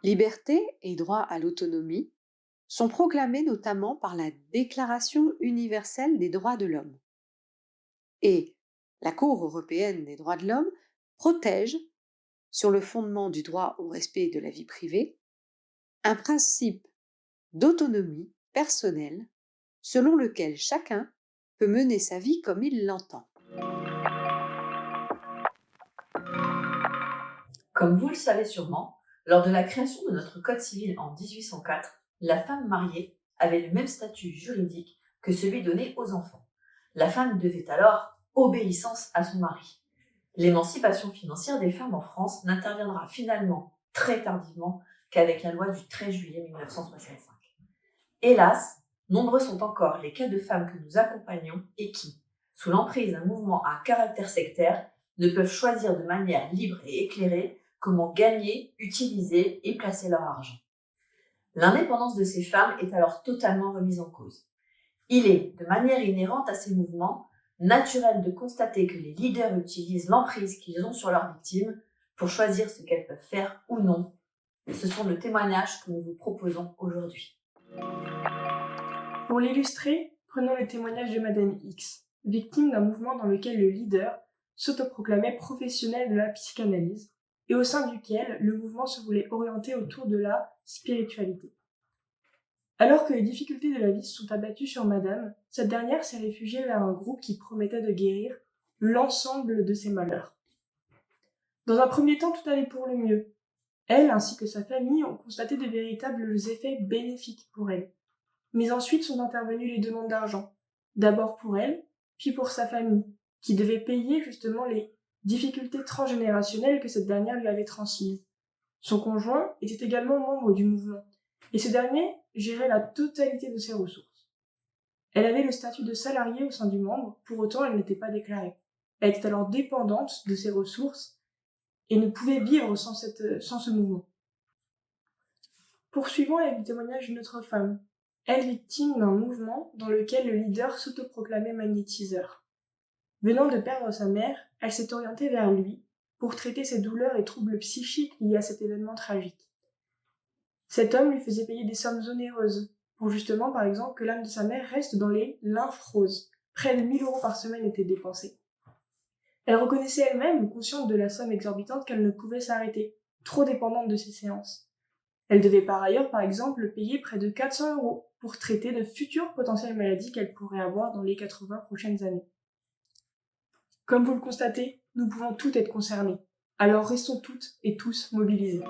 Liberté et droit à l'autonomie sont proclamés notamment par la Déclaration universelle des droits de l'homme. Et la Cour européenne des droits de l'homme protège, sur le fondement du droit au respect de la vie privée, un principe d'autonomie personnelle selon lequel chacun peut mener sa vie comme il l'entend. Comme vous le savez sûrement, lors de la création de notre Code civil en 1804, la femme mariée avait le même statut juridique que celui donné aux enfants. La femme devait alors obéissance à son mari. L'émancipation financière des femmes en France n'interviendra finalement très tardivement qu'avec la loi du 13 juillet 1965. Hélas, nombreux sont encore les cas de femmes que nous accompagnons et qui, sous l'emprise d'un mouvement à caractère sectaire, ne peuvent choisir de manière libre et éclairée comment gagner, utiliser et placer leur argent. L'indépendance de ces femmes est alors totalement remise en cause. Il est, de manière inhérente à ces mouvements, naturel de constater que les leaders utilisent l'emprise qu'ils ont sur leurs victimes pour choisir ce qu'elles peuvent faire ou non. Ce sont les témoignages que nous vous proposons aujourd'hui. Pour l'illustrer, prenons le témoignage de Madame X, victime d'un mouvement dans lequel le leader s'autoproclamait professionnel de la psychanalyse et au sein duquel le mouvement se voulait orienter autour de la spiritualité. Alors que les difficultés de la vie se sont abattues sur Madame, cette dernière s'est réfugiée vers un groupe qui promettait de guérir l'ensemble de ses malheurs. Dans un premier temps, tout allait pour le mieux. Elle ainsi que sa famille ont constaté de véritables effets bénéfiques pour elle. Mais ensuite sont intervenues les demandes d'argent, d'abord pour elle, puis pour sa famille, qui devait payer justement les difficultés transgénérationnelles que cette dernière lui avait transmises. Son conjoint était également membre du mouvement, et ce dernier gérait la totalité de ses ressources. Elle avait le statut de salariée au sein du membre, pour autant elle n'était pas déclarée. Elle était alors dépendante de ses ressources et ne pouvait vivre sans ce mouvement. Poursuivons avec le témoignage d'une autre femme, elle victime d'un mouvement dans lequel le leader s'autoproclamait magnétiseur. Venant de perdre sa mère, elle s'est orientée vers lui pour traiter ses douleurs et troubles psychiques liés à cet événement tragique. Cet homme lui faisait payer des sommes onéreuses pour justement, par exemple, que l'âme de sa mère reste dans les lymphes roses. Près de 1 000 € par semaine étaient dépensés. Elle reconnaissait elle-même, consciente de la somme exorbitante, qu'elle ne pouvait s'arrêter, trop dépendante de ses séances. Elle devait par ailleurs, par exemple, payer près de 400 € pour traiter de futures potentielles maladies qu'elle pourrait avoir dans les 80 prochaines années. Comme vous le constatez, nous pouvons toutes être concernées. Alors restons toutes et tous mobilisés.